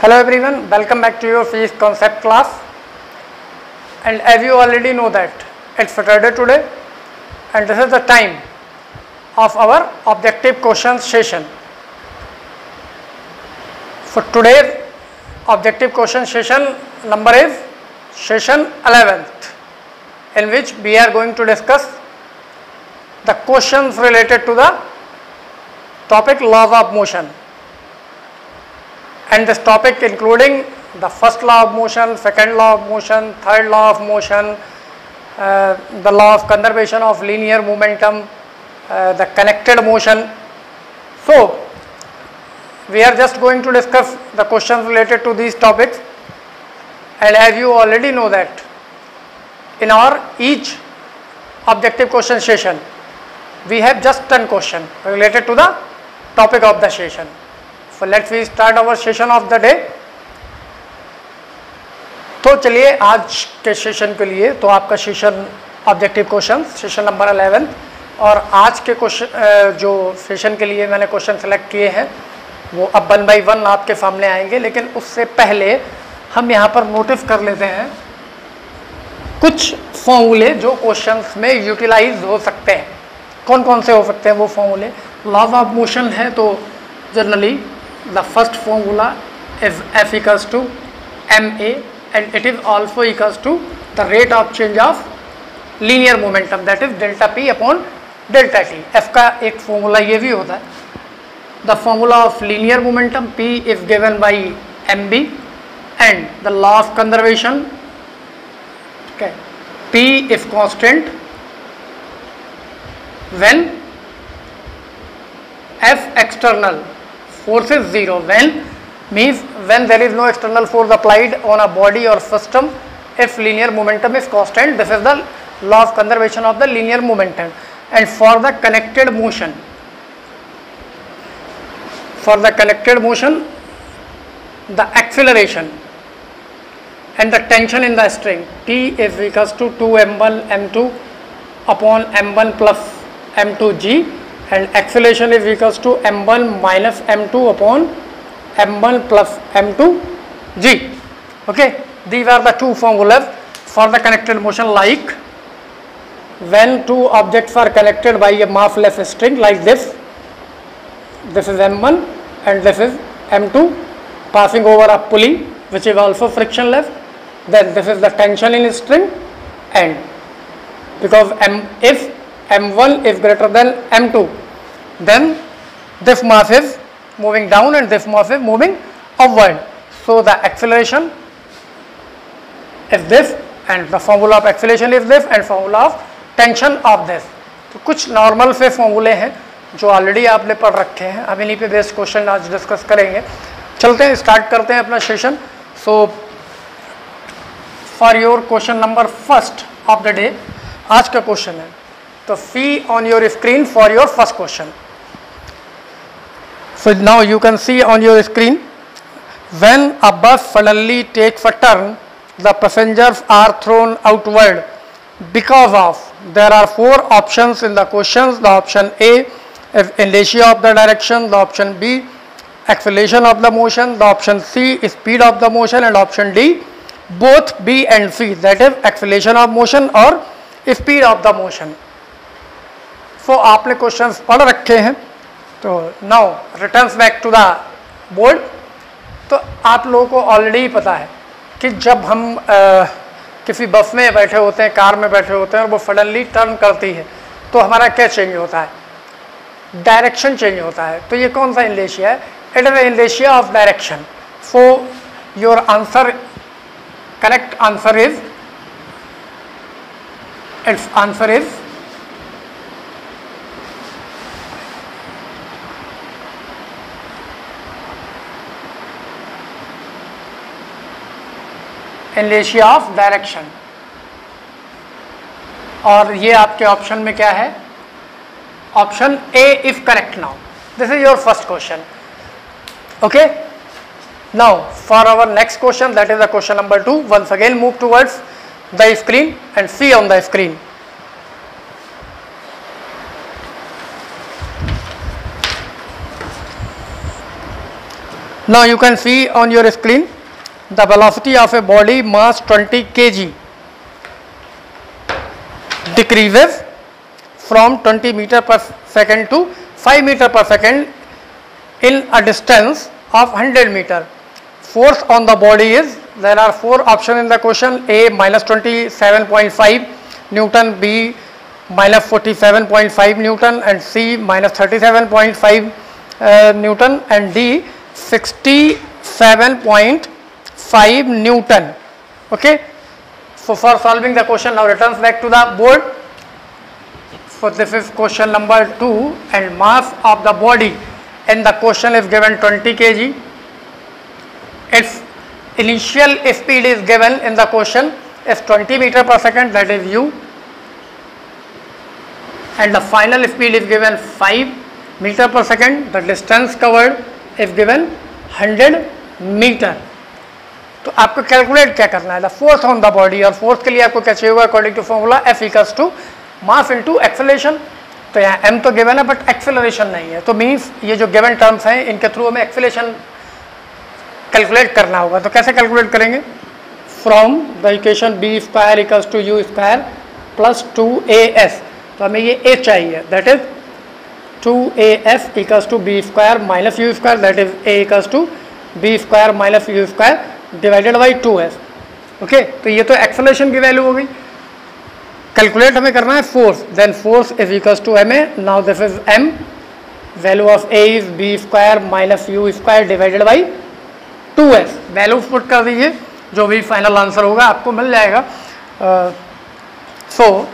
Hello everyone, welcome back to your physics concept class. And as you already know that it's Saturday today and this is the time of our objective questions session. For today's objective question session number is session 11th, in which we are going to discuss the questions related to the topic laws of motion. And this topic including the first law of motion, second law of motion, third law of motion, the law of conservation of linear momentum, the connected motion. So, we are just going to discuss the questions related to these topics, and as you already know that in our each objective question session, we have just 10 questions related to the topic of the session. So let's we start our session of the day. तो चलिए आज के session के लिए तो आपका session objective question session number 11 और आज के क्वेश्चन जो सेशन के लिए मैंने क्वेश्चन सेलेक्ट किए हैं वो अब 1 बाय 1 आपके सामने आएंगे, लेकिन उससे पहले हम यहाँ पर नोटिस कर लेते हैं कुछ फॉर्मूले जो क्वेश्चंस में यूटिलाइज हो सकते हैं. कौन कौन से हो सकते हैं वो फॉर्मूले? लॉज ऑफ मोशन है तो generally the first formula is F equals to ma and it is also equals to the rate of change of linear momentum, that is delta p upon delta t. F का एक formula ये भी होता है. The formula of linear momentum p is given by mb and the law of conservation, okay, p is constant when F external force is 0, when means when there is no external force applied on a body or system, if linear momentum is constant. This is the law of conservation of the linear momentum. And for the connected motion, the acceleration and the tension in the string T is equals to 2m1 m2 upon m1 plus m2g, and acceleration is equals to m1 minus m2 upon m1 plus m2g. Okay, these are the two formulas for the connected motion, like when two objects are connected by a massless string like this is m1 and this is m2 passing over a pulley which is also frictionless, then this is the tension in string, and because if m1 is greater than m2, then this mass is moving down and this mass is moving upward. So the acceleration is this and the formula of acceleration is this and formula of tension of this. तो कुछ normal से फॉर्मूले हैं जो already आपने पढ़ रखे हैं, हम इन्हीं पे बेस्ड क्वेश्चन आज डिस्कस करेंगे. चलते हैं, स्टार्ट करते हैं अपना session. So for your question number first of the day, आज का क्वेश्चन है तो see on your screen for your first question. So now you can see on your screen, when a bus suddenly takes a turn, the passengers are thrown outward because of, there are 4 options in the questions. The option A is inertia of the direction, the option B acceleration of the motion, the option C is speed of the motion, and option D both B and C, that is acceleration of motion or speed of the motion. So आपने questions पढ़ रखे हैं, तो now returns back to the board. तो आप लोगों को already पता है कि जब हम किसी बस में बैठे होते हैं, कार में बैठे होते हैं और वो सडनली टर्न करती है तो हमारा क्या चेंज होता है? डायरेक्शन चेंज होता है. तो ये कौन सा इनर्शिया है? It is inertia of direction. So your answer, correct answer is, it's answer is inertia of direction. और ये आपके ऑप्शन में क्या है? Option A is correct. Now this is your first question. Okay, now for our next question, that is the question number 2. Once again move towards the screen and see on the screen. Now you can see on your screen the velocity of a body mass 20 kg decreases from 20 meter per second to 5 meter per second in a distance of 100 meter. Force on the body is, there are 4 options in the question: A minus 27.5 Newton, B minus 47.5 Newton, and C minus 37.5 Newton, and D 67.5 Newton. Okay. So for solving the question, now returns back to the board. So this is question number 2, and mass of the body in the question is given 20 kg. Its initial speed is given in the question is 20 meter per second, that is u, and the final speed is given 5 meter per second. The distance covered is given 100 meter. तो आपको calculate क्या करना है, the force on the body, और force के लिए आपको क्या चाहिए होगा, according to formula F equals to mass into acceleration. तो यहाँ m तो गिवन है बट एक्सेलरेशन नहीं है, तो मीन्स ये जो गिवन टर्म्स हैं इनके थ्रू हमें एक्सेलरेशन कैलकुलेट करना होगा. तो कैसे कैलकुलेट करेंगे, from the equation b square equals to u square plus 2as. तो हमें ये a चाहिए, that is 2as equals to b square minus u square, that is a equals to b square minus u square divided by 2s. Okay, तो ये तो acceleration की value हो गई. कैलकुलेट हमें करना है force, then force is equals to ma. Now this is m, value of a is b square minus u square divided by 2s. Value put कर दीजिए, जो भी फाइनल आंसर होगा आपको मिल जाएगा. सो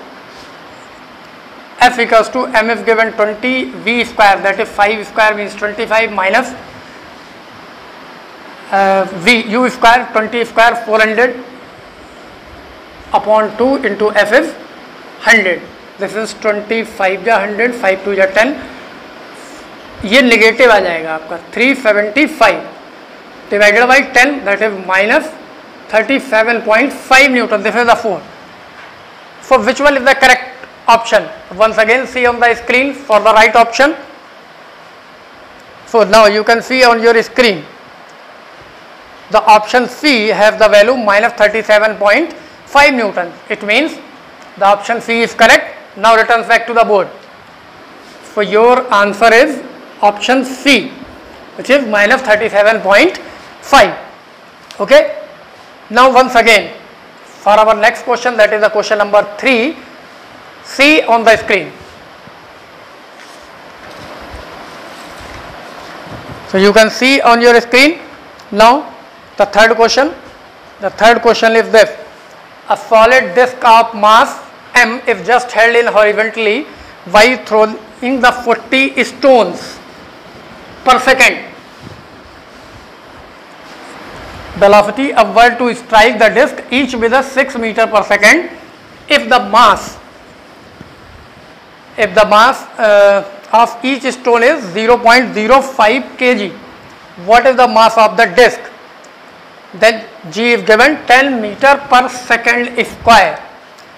F equals to m is given 20 v square, that is 5 square means 25 minus v u square 20 square 400 upon 2 into F is 100. This is 25 या 100, 5 2 या 10. ये नेगेटिव आ जाएगा आपका 375 divided by 10, that is minus 37.5 Newton. This is the force. So which one is the correct option? Once again see on the screen for the right option. So now you can see on your screen the option C has the value minus 37.5 Newton. It means the option C is correct. Now returns back to the board. So your answer is option C, which is minus 37.5. Okay. Now once again for our next question, that is the question number 3. See on the screen. So you can see on your screen now the third question. The third question is this: a solid disc of mass m is just held in horizontally while throwing the 40 stones per second. Velocity upward to strike the disc, each with a 6 meter per second. If the mass of each stone is 0.05 kg, what is the mass of the disc? Then G is given 10 meter per second square,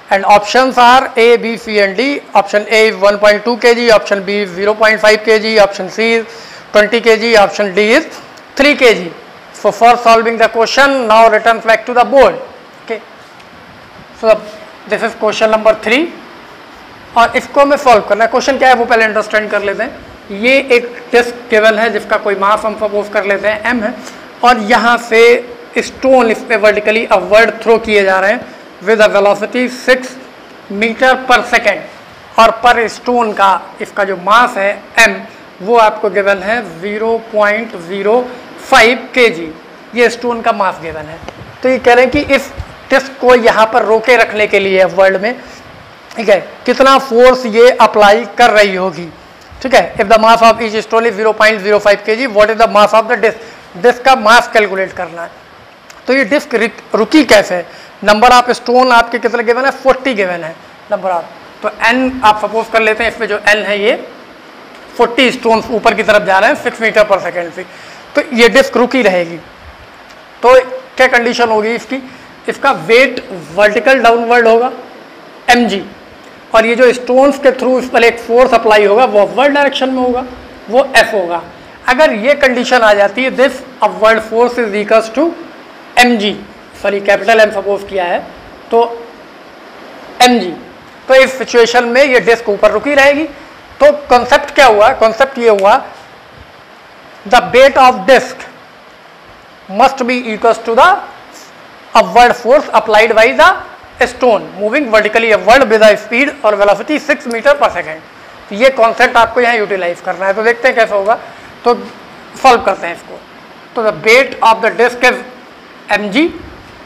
and options are A, B, C and D. Option A is 1.2 kg, option B is 0.5 kg, option C is 20 kg, option D is 3 kg. So for solving the question, now returns back to the board. Okay. So this is question number 3. और इसको हमें solve करना है. Question क्या है वो पहले understand कर लेते हैं. ये एक डिस्क गिवन है जिसका कोई मास हम सपोज कर लेते हैं m है, और यहाँ से स्टोन इस पे वर्टिकली अपवर्ड थ्रो किए जा रहे हैं विद अ वेलोसिटी 6 मीटर पर सेकेंड, और पर स्टोन का इसका जो मास है m वो आपको गिवन है 0.05 kg. ये स्टोन का मास गिवन है. तो ये कह रहे हैं कि इस डिस्क को यहाँ पर रोके रखने के लिए अपवर्ड में, ठीक है, कितना फोर्स ये अप्लाई कर रही होगी. ठीक है. If the mass of each stone is 0.05 kg, what is the mass of the disc. Disc का मास कैलकुलेट करना है. तो ये डिस्क रुकी कैसे. नंबर ऑफ स्टोन आपके कितने गिवन है, 40 गिवन है नंबर ऑफ. तो n आप सपोज कर लेते हैं, इसमें जो n है ये 40 स्टोन ऊपर की तरफ जा रहे हैं 6 मीटर पर सेकेंड से. तो ये डिस्क रुकी रहेगी. तो क्या कंडीशन होगी इसकी, इसका वेट वर्टिकल डाउनवर्ड होगा mg, और ये जो स्टोन्स के थ्रू इस पर एक फोर्स अप्लाई होगा वो अपवर्ड डायरेक्शन में होगा, वो F होगा. अगर ये कंडीशन आ जाती है this upward force is equals to mg, sorry capital M suppose किया है तो mg, तो इस सिचुएशन में ये डिस्क ऊपर रुकी रहेगी। तो कॉन्सेप्ट क्या हुआ, कॉन्सेप्ट ये हुआ the weight of disc must be equals to the upward force applied by the stone moving vertically upward with the speed और वेलोसिटी 6 मीटर पर सेकेंड। तो ये कॉन्सेप्ट आपको यहाँ यूटिलाइज करना है। तो देखते हैं कैसे होगा, तो सॉल्व करते हैं इसको। तो the weight of the disc is mg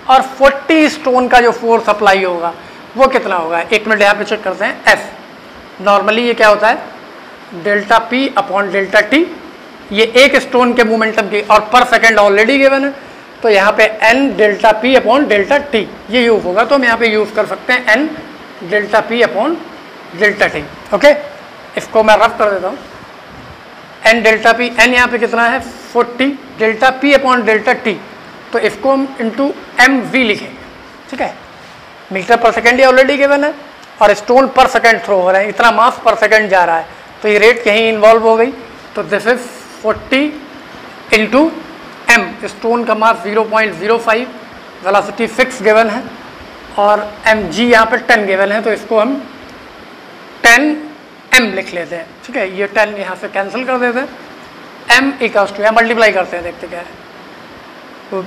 और 40 स्टोन का जो फोर्स अप्लाई होगा वो कितना होगा, एक मिनट यहाँ पे चेक करते हैं। F नॉर्मली ये क्या होता है delta P upon delta T, ये एक स्टोन के मोमेंटम की और पर सेकेंड ऑलरेडी गिवन है, तो यहाँ पे N delta P upon delta T ये यूज होगा। तो हम यहाँ पे यूज कर सकते हैं N delta P upon delta T। Okay, इसको मैं रफ कर देता हूँ। N डेल्टा P, N यहाँ पे कितना है 40, delta P upon delta T, तो इसको हम इंटू mv लिखेंगे। ठीक है, मीटर पर सेकेंड ये ऑलरेडी गिवन है और स्टोन पर सेकेंड थ्रो हो रहे हैं, इतना मास पर सेकेंड जा रहा है, तो ये रेट यहीं इन्वॉल्व हो गई। तो this is 40 into m, stone का मास 0.05, वेलोसिटी 6 गिवन है और mg यहाँ पे 10 गिवन है, तो इसको हम 10m लिख लेते हैं। ठीक है, ये 10 यहाँ से कैंसिल कर देते हैं। m इक्वल्स टू, यहाँ मल्टीप्लाई करते हैं, देखते क्या है। तो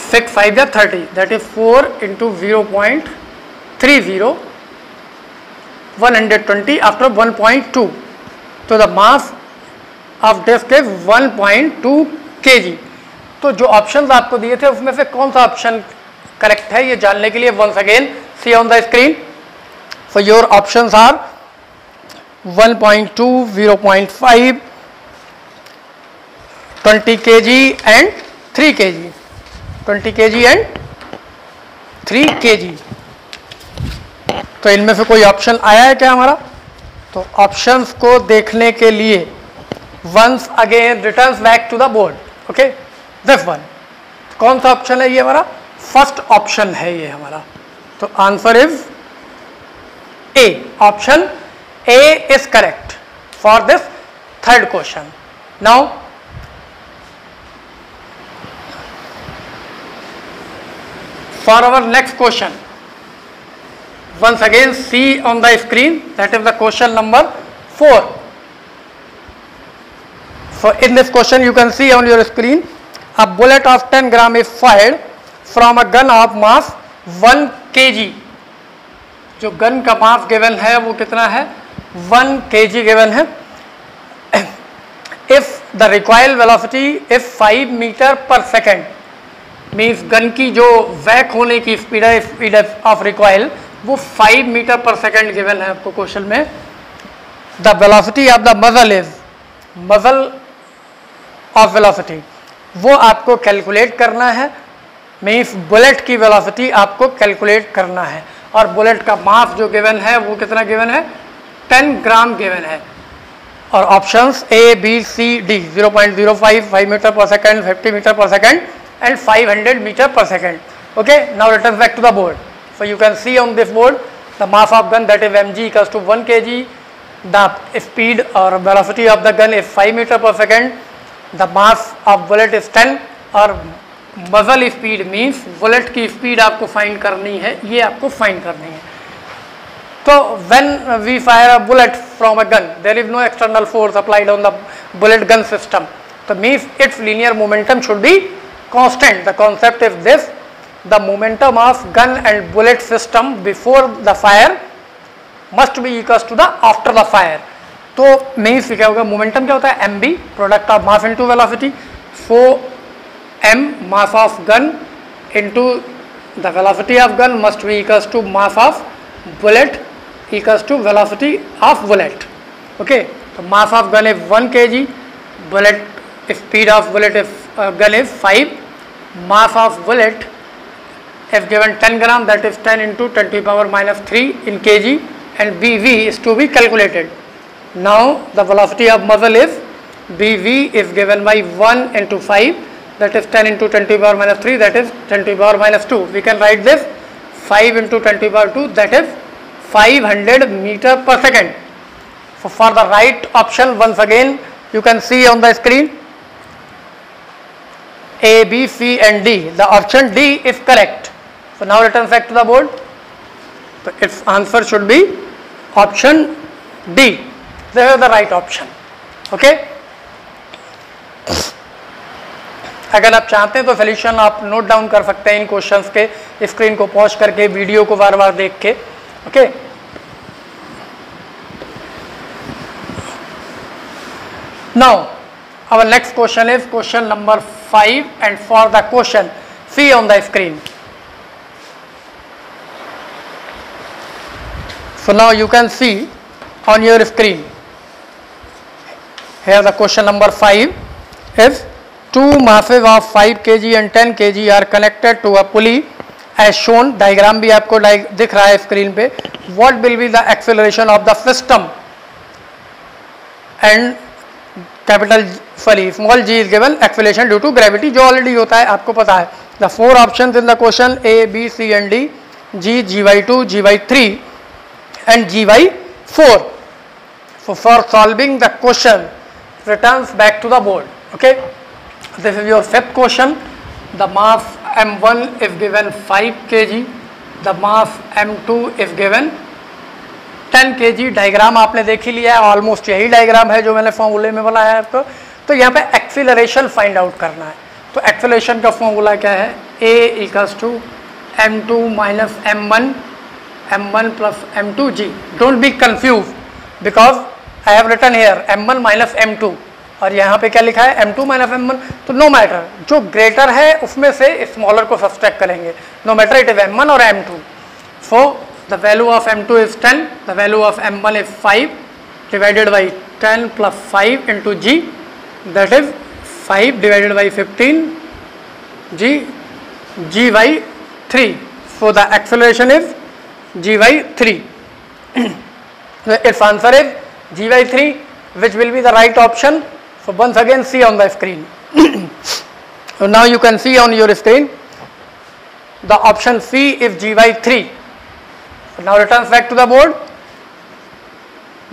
6 5 या 30, दैट इज 4 इंटू 0.30, 120 आफ्टर 1.2, तो the mass of disc is 1.2 kg। तो जो ऑप्शंस आपको दिए थे उसमें से कौन सा ऑप्शन करेक्ट है ये जानने के लिए once again see on the screen. So your options are 1.2, 0.5, 20 kg and 3 kg, 20 kg and 3 kg। तो इनमें से कोई ऑप्शन आया है क्या हमारा? तो ऑप्शंस को देखने के लिए once again returns back to the board. Okay, this one कौन सा ऑप्शन है? ये हमारा फर्स्ट ऑप्शन है ये हमारा। तो answer is a, option A is correct for this third question. Now for our next question, once again see on the screen, that is the question number 4. So in this question you can see on your screen, a bullet of 10 gram is fired from a gun of mass 1 kg। जो gun का mass given है वो कितना है 1 kg given है। if the recoil velocity is 5 meter per second, means gun की जो वैक होने की स्पीड है, स्पीड ऑफ रिकॉयल, वो 5 मीटर पर सेकेंड गिवन है आपको क्वेश्चन में। द वेलोसिटी ऑफ द मजल इज, मजल ऑफ वेलोसिटी वो आपको कैलकुलेट करना है, मीन्स बुलेट की वेलोसिटी आपको कैलकुलेट करना है। और बुलेट का मास जो गिवन है वो कितना गिवन है 10 ग्राम गिवन है। और options A B C D 0.05, 5 meter पर सेकेंड, 50 मीटर पर second and 500 meter per second. Okay, now return back to the board. So you can see on this board the mass of gun, that is mg equals to 1 kg, the speed or velocity of the gun is 5 meter per second, the mass of bullet is 10 और muzzle speed means bullet की speed आपको find करनी है, ये आपको find करनी है। तो when we fire a bullet from a gun, there is no external force applied on the bullet gun system, so means its linear momentum should be constant. The concept is this: the momentum of gun and bullet system before the fire must be equals to the after the fire. तो means क्या होगा, momentum क्या होता है mb, product of mass into velocity, so m mass of gun into the velocity of gun must be equals to mass of bullet equals to velocity of bullet. Okay, so mass of gun is 1 kg, bullet speed of bullet is gun is 5, mass of bullet is given 10 gram, that is 10 into 10 to the power minus 3 in kg, and bv is to be calculated. Now the velocity of muzzle is bv is given by 1 into 5, that is 10 into 10 to the power minus 3, that is 10 to the power minus 2. We can write this 5 into 10 to the power 2, that is 500 meter per second. So for the right option, once again you can see on the screen, A, B, C and D. The option D is correct. So now return back to the board. So its answer should be option D. This is the right option. Okay. अगर आप चाहते हैं तो solution आप note down कर सकते हैं इन questions के, स्क्रीन को पॉज करके, वीडियो को बार बार देख के. Okay. Now our next question is question number 5, and for the question see on the screen. So now you can see on your screen. Here the question number 5 is two masses of 5 kg and 10 kg are connected to a pulley as shown. Diagram भी आपको दिख रहा है screen पे. What will be the acceleration of the system? And capital small g is given, acceleration due to gravity, जो already होता है आपको पता है. The four options in the question A, B, C and D, G, Gy2, Gy3 and Gy4. So for solving the question, returns back to the board. Okay. This is your fifth question. The mass m1 is given 5 kg. The mass m2 is given 10 kg. Diagram आपने देख ही लिया है, almost यही diagram है जो मैंने फॉर्मूले में बनाया है आपको. तो यहाँ पे एक्सीलरेशन फाइंड आउट करना है. तो एक्सीलरेशन का फॉर्मूला क्या है? A equals to m2 minus m1 plus m2g. Don't be confuse because I have written here m1 minus m2 और यहाँ पे क्या लिखा है m2 माइनस m1. तो नो मैटर, जो ग्रेटर है उसमें से स्मॉलर को सब्सट्रैक्ट करेंगे. No matter it is m1 और m2. So the value of m2 is 10, the value of m1 is 5 divided by 10 plus 5 into g, that is 5 divided by 15 g by 3. So the acceleration is g by 3. Its answer is g by 3, which will be the right option. So once again see on the screen. So now you can see on your screen the option C is g by 3. So now returns back to the board.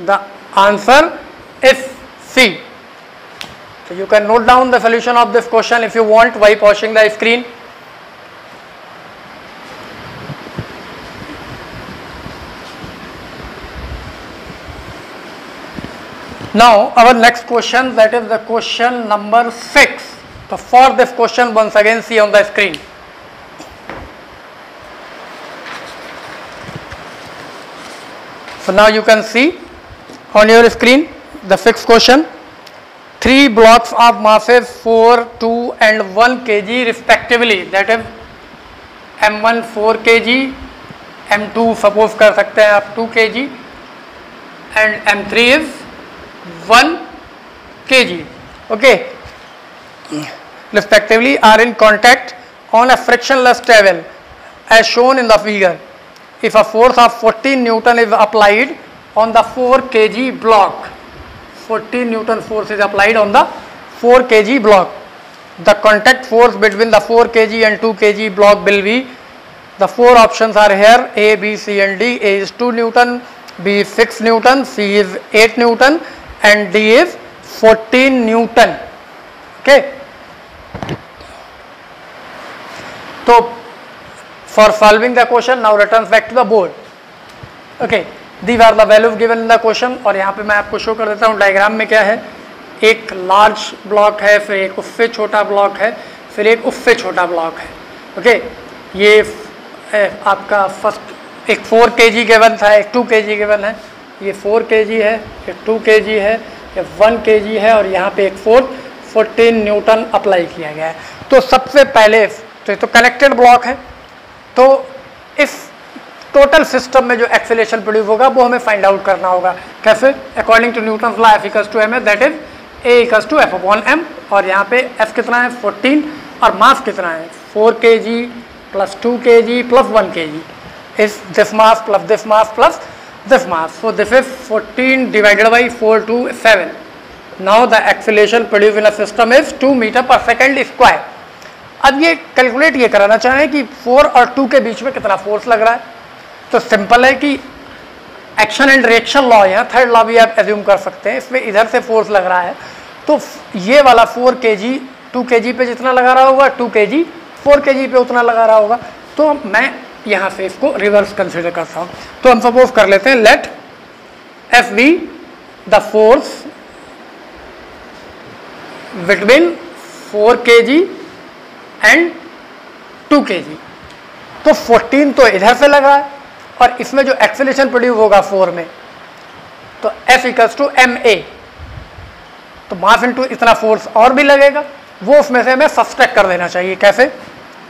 The answer is C. So you can note down the solution of this question if you want by pausing the screen. Now our next question, that is the question number 6. So for this question once again see on the screen. So now you can see on your screen the sixth question. 3 blocks of masses 4, 2 and 1 kg respectively, that is m1 4 kg, m2 suppose कर सकते हैं आप 2 kg and m3 is 1 kg. Okay, respectively are in contact on a frictionless table as shown in the figure. If a force of 14 Newton is applied on the 4 kg block, 14 Newton force is applied on the 4 kg block, the contact force between the 4 kg and 2 kg block will be, the 4 options are here, A, B, C and D. A is 2 Newton, B is 6 Newton, C is 8 Newton and D is 14 Newton. Okay. So for solving the question, now returns back to the board. Okay, these are the values given in the question. और यहाँ पे मैं आपको show कर देता हूँ diagram में क्या है. एक लार्ज ब्लॉक है, फिर एक उससे छोटा ब्लॉक है, फिर एक उससे छोटा ब्लॉक है. ओके, ये आपका फर्स्ट एक 4 kg गिवन था, एक 2 kg गिवन है. ये 4 kg है, एक 2 kg है, ये 1 kg है और यहाँ पे एक 14 न्यूटन अप्लाई किया गया है. तो सबसे पहले तो ये तो कनेक्टेड ब्लॉक है, तो इस टोटल सिस्टम में जो एक्सेलरेशन प्रोड्यूस होगा वो हमें फाइंड आउट करना होगा. कैसे? According to Newton's law F equals to m, that is A equals to F upon m. और यहाँ पे F कितना है? 14 और मास कितना है? 4 kg plus 2 kg plus 1 kg is this mass plus this mass plus this mass. So this is 14 divided by 4 to 7. Now the acceleration produce in a system is 2 meter पर second square. अब ये calculate ये कराना चाहें कि 4 और 2 के बीच में कितना फोर्स लग रहा है. तो सिंपल है कि एक्शन एंड रिएक्शन लॉ है, थर्ड लॉ भी आप एज्यूम कर सकते हैं. इसमें इधर से फोर्स लग रहा है तो ये वाला 4 kg 2 kg पे जितना लगा रहा होगा 2 kg 4 kg पे उतना लगा रहा होगा। तो मैं यहाँ से इसको रिवर्स कंसिडर करता हूँ। तो हम सपोज कर लेते हैं let F be the force between 4 kg and 2 kg। तो 14 तो इधर से लगा है और इसमें जो एक्सेलरेशन प्रोड्यूस होगा 4 में, तो F equals to m a, तो मास इनटू इतना फोर्स और भी लगेगा, वो उसमें से हमें सब्सट्रैक्ट कर देना चाहिए। कैसे?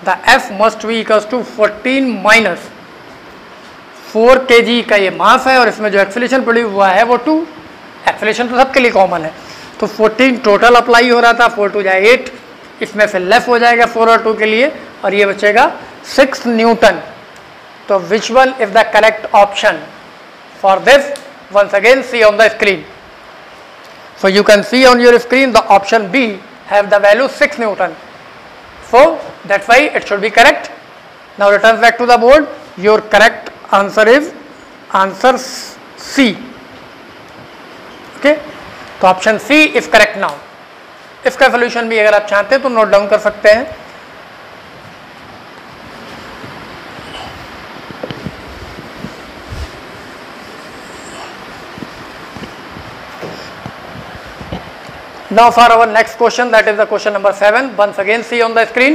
The F must be equals to 14 minus 4 kg का ये मास है और इसमें जो एक्सेलरेशन प्रोड्यूस हुआ है वो 2, एक्सेलरेशन तो सबके लिए कॉमन है। तो 14 टोटल अप्लाई हो रहा था, 4 2 जाए 8, इसमें से लेफ्ट हो जाएगा 4 और 2 के लिए और ये बचेगा 6 न्यूटन। तो which one is the correct option for this? once again see on the screen. So you can see on your screen the option B have the value 6 Newton. So that's why it should be correct. Now return back to the board. Your correct answer is answer C. Okay. तो option C is correct now. इसका solution भी अगर आप चाहते हैं तो note down कर सकते हैं। Now for our next question, that is the question number 7. Once again see on the screen.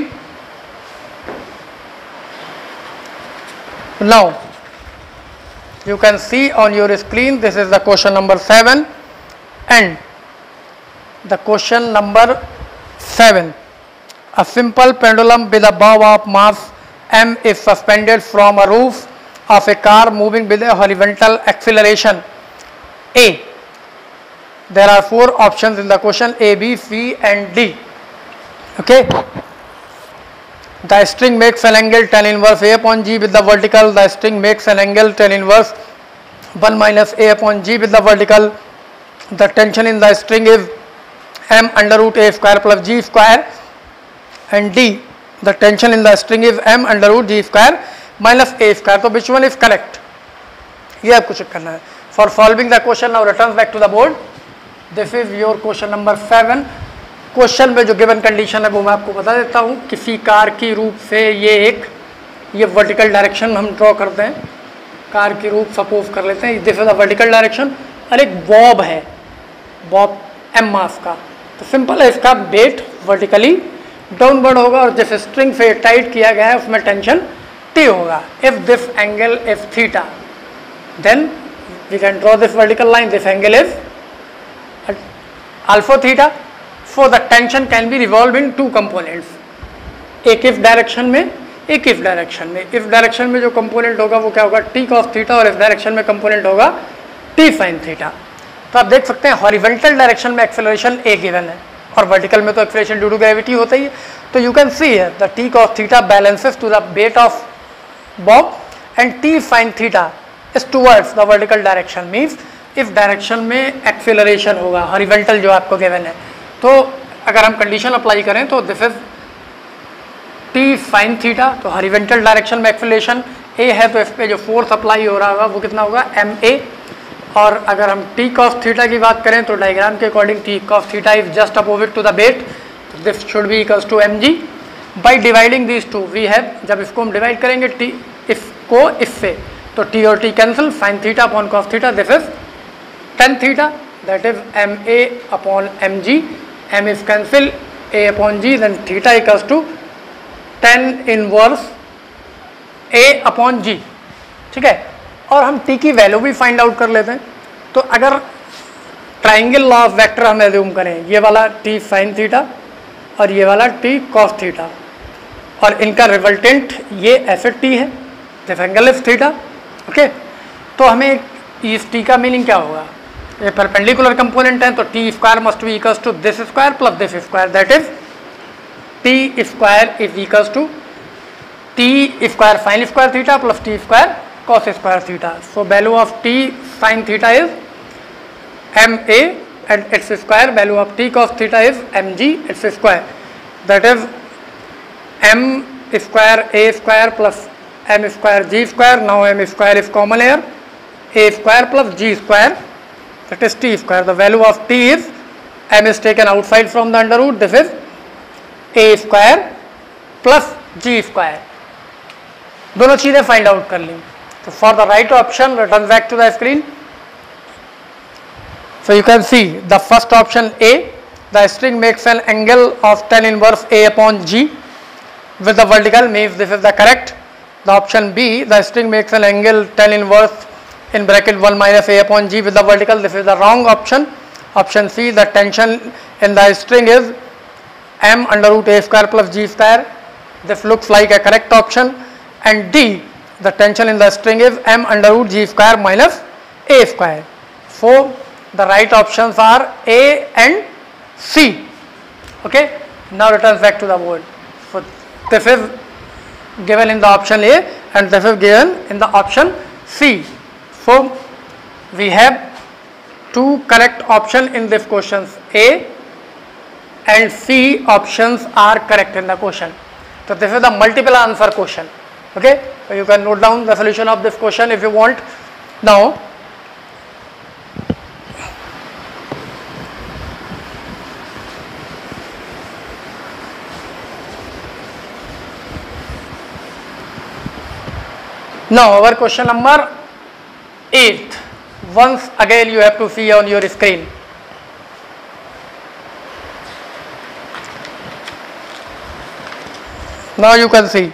Now you can see on your screen, this is the question number 7, and the question number 7. A simple pendulum with a bow of mass m is suspended from a roof of a car moving with a horizontal acceleration a. There are 4 options in the question A, B, C and D. Okay. The string makes an angle tan inverse A upon G with the vertical. The string makes an angle tan inverse 1 minus A upon G with the vertical. The tension in the string is m under root A square plus G square. And D, the tension in the string is m under root G square minus A square. So which one is correct? ये आपको check करना है। For solving the question, now returns back to the board. This is your question number 7। Question में जो given condition है वो मैं आपको बता देता हूँ। किसी कार की रूप से ये वर्टिकल डायरेक्शन हम ड्रॉ करते हैं, कार की रूप सपोज कर लेते हैं, this is the vertical direction और एक बॉब है, बॉब एम मास का। तो सिंपल है, इसका वेट वर्टिकली डाउनवर्ड होगा और जिस स्ट्रिंग से टाइट किया गया है उसमें टेंशन टी होगा। If this angle is theta then we can draw this vertical line, this angle is alpha theta. So the tension can be resolved in 2 components, एक इस डायरेक्शन में एक इस डायरेक्शन में। इस डायरेक्शन में जो कंपोनेंट होगा वो क्या होगा t cos थीटा और इस डायरेक्शन में कंपोनेंट होगा t sin थीटा। तो आप देख सकते हैं हॉरिजॉन्टल डायरेक्शन में एक्सेलरेशन a गिवन है और वर्टिकल में तो एक्सेलरेशन ड्यू टू ग्रेविटी होता ही है। तो you can see here the t cos theta balances to the weight of bob and t sin theta is towards the vertical direction, means इस direction में एक्सेलरेशन होगा horizontal जो आपको given है। तो अगर हम कंडीशन अप्लाई करें तो this is t sin theta, तो हॉरिजॉन्टल डायरेक्शन में एक्सेलरेशन a है तो इस पे जो फोर्स अप्लाई हो रहा होगा वो कितना होगा ma। और अगर हम t cos थीटा की बात करें तो डायग्राम के according t cos theta is just opposite to the weight, तो this should be equals to mg। By dividing these two we have, जब इसको हम डिवाइड करेंगे t इसको इससे तो t और t cancel, sin theta upon cos theta, this is tan theta, that is ma upon mg, m is cancel, a upon g, then theta equals to tan inverse a upon g। ठीक है, और हम t की value भी find out कर लेते हैं। तो अगर ट्राइंगल लॉ ऑफ वेक्टर हम एज्यूम करें, ये वाला t sin थीटा और ये वाला t cos थीटा और इनका रिजल्टेंट ये ऐसे t है, this angle is theta. Okay, तो हमें इस t का मीनिंग क्या होगा, ये परपेंडिकुलर कंपोनेंट है तो T square must be equals to this square plus this square, that is T square is equals to T square sine square theta plus T square cos square theta. So value of T sine theta is m a and it's square, value of T cos theta is m g it's square, that is m square a square plus m square g square. Now m square is common air, a square plus g square, that is t square. The value of t is m is taken outside from the under root, this is a square plus g square, दोनों चीजें find out कर ली. तो for the right option return back to the screen. So you can see the first option A, the string makes an angle of tan inverse A upon G with the vertical, means this is the correct. The option B, the string makes an angle tan inverse in bracket 1 minus A upon G with the vertical, this is the wrong option. Option C, the tension in the string is m under root A square plus G square, this looks like a correct option. And D, the tension in the string is m under root G square minus A square. So the right options are A and C. Okay, now return back to the board. So this is given in the option A and this is given in the option C. So we have two correct options in this question. A and C options are correct in the question. So this is the multiple answer question. Okay, so you can note down the solution of this question if you want. Now our question number 8. Once again you have to see on your screen. Now you can see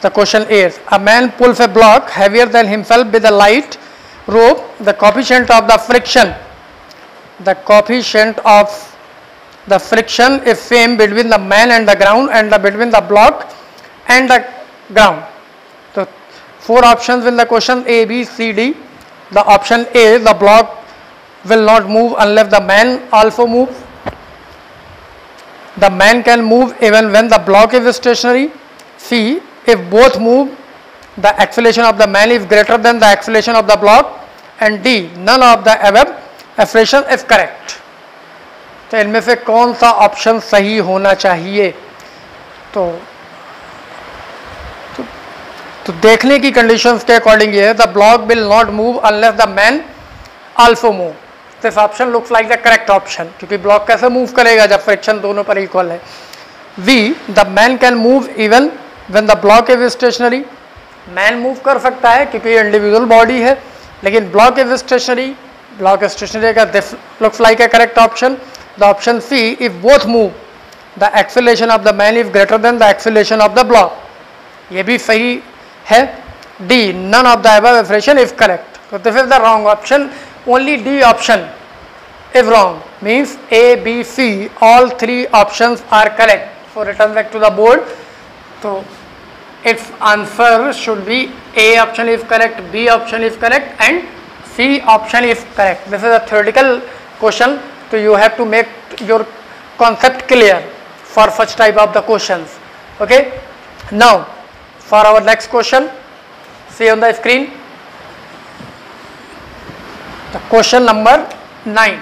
the question is, a man pulls a block heavier than himself with a light rope. The coefficient of the friction is same between the man and the ground and between the block and the ground. So 4 options in the question A, B, C, D. The option A, the block will not move unless the man also moves. The man can move even when the block is stationary. C, if both move, the acceleration of the man is greater than the acceleration of the block. And D, none of the above assertion is correct. तो इनमें से कौन सा option सही होना चाहिए? तो देखने की कंडीशंस के अकॉर्डिंग ये है, the block will not move unless the man also move. This option looks like the correct option, क्योंकि ब्लॉक कैसे मूव करेगा जब फ्रिक्शन दोनों पर इक्वल है. We, the man can move even when the block is stationary. Man move कर सकता है क्योंकि इंडिविजुअल बॉडी है, लेकिन block is stationary. Block stationary का this looks like a correct option. The option C, if both move the acceleration of the man is greater than the acceleration of the block, ये भी सही है. D, none of the above expression is correct. So this is the wrong option. Only D option is wrong. Means A, B, C, all 3 options are correct. So return back to the board. So its answer should be A option is correct, B option is correct, and C option is correct. This is a theoretical question, so you have to make your concept clear for such type of the questions. Okay. Now for our next question, see on the screen. The question number 9.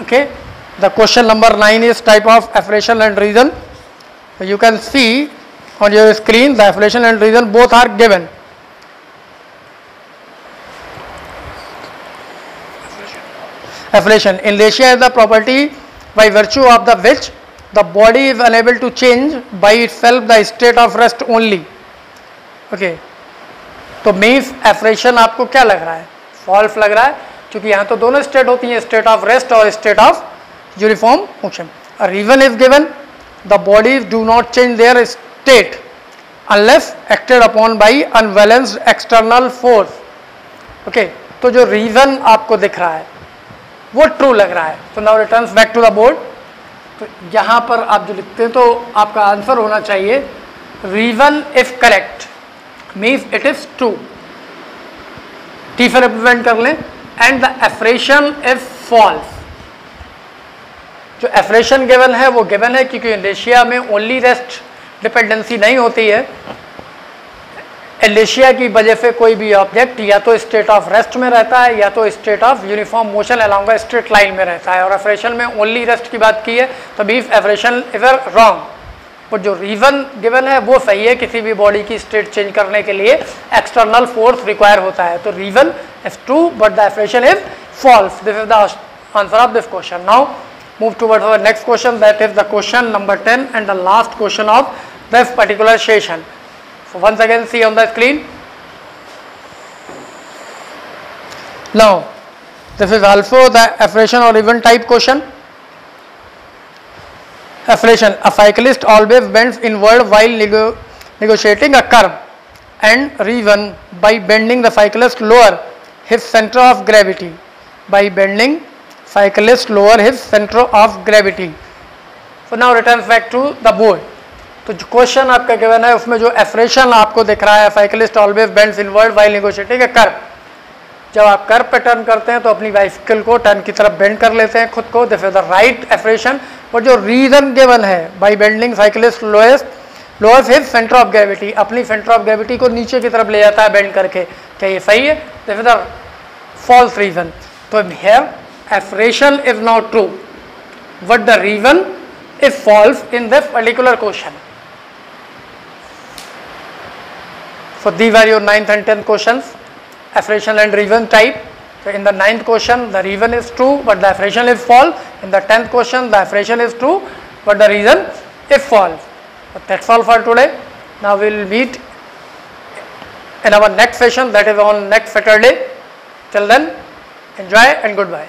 Okay, the question number 9 is type of affiliation and reason. You can see on your screen the affiliation and reason both are given. Affiliation, inertia is the property by virtue of the which the body is unable to change by itself the state of rest only. Okay, तो means एफरेशन आपको क्या लग रहा है? False लग रहा है, क्योंकि यहाँ तो दोनों स्टेट होती हैं, स्टेट ऑफ रेस्ट और state of uniform motion. Reason is given, the bodies do not change their state unless acted upon by unbalanced external force. Okay, तो जो रीजन आपको दिख रहा है वो ट्रू लग रहा है. तो now returns back to the board. तो यहाँ पर आप जो लिखते हैं तो आपका आंसर होना चाहिए reason is correct, means it is true. T से रिप्रेजेंट कर लें. And the assertion is false. जो एफरेशन गिवन है वो गिवन है क्योंकि इनर्शिया में ओनली रेस्ट डिपेंडेंसी नहीं होती है. इनर्शिया की वजह से कोई भी ऑब्जेक्ट या तो स्टेट ऑफ रेस्ट में रहता है या तो state of uniform motion along a straight line में रहता है. और एफरेशन में ओनली रेस्ट की बात की है, तो बीफ एफरेशन इज रॉन्ग. और जो रीजन गिवन है वो सही है. किसी भी बॉडी की स्टेट चेंज करने के लिए एक्सटर्नल फोर्स रिक्वायर होता है. तो reason is true but the assertion is false. This is the answer of this question. Now move towards our next question, that is the question number 10 and the last question of this particular session. So once again see on the screen. Now this is also the affiliation or even type question. Affiliation: a cyclist always bends inward while negotiating a curve, and reason by bending the cyclist lower his center of gravity. By bending, cyclist lower his center of gravity. So now returns back to the board. तो जो question आपका given है उसमें जो एफरेशन आपको दिख रहा है, cyclist always bends inward while negotiating a curve. जब आप कर्व पे टर्न करते हैं तो अपनी बाइसिकल को टर्न की तरफ बेंड कर लेते हैं खुद को. This is the right assertion. और जो रीजन गिवन है, by bending cyclist lowers his centre of gravity, अपनी सेंटर ऑफ ग्रेविटी को नीचे की तरफ ले जाता है बेंड करके. क्या ये सही है? This is the false reason. तो here assertion is not true, but the reason is false in this particular question. So these are your 9th and 10th questions, affiliation and reason type. So in the 9th question the reason is true but the affiliation is false. In the 10th question the affiliation is true but the reason is false. So that's all for today. Now we will meet in our next session, that is on next Saturday. Till then, enjoy and goodbye.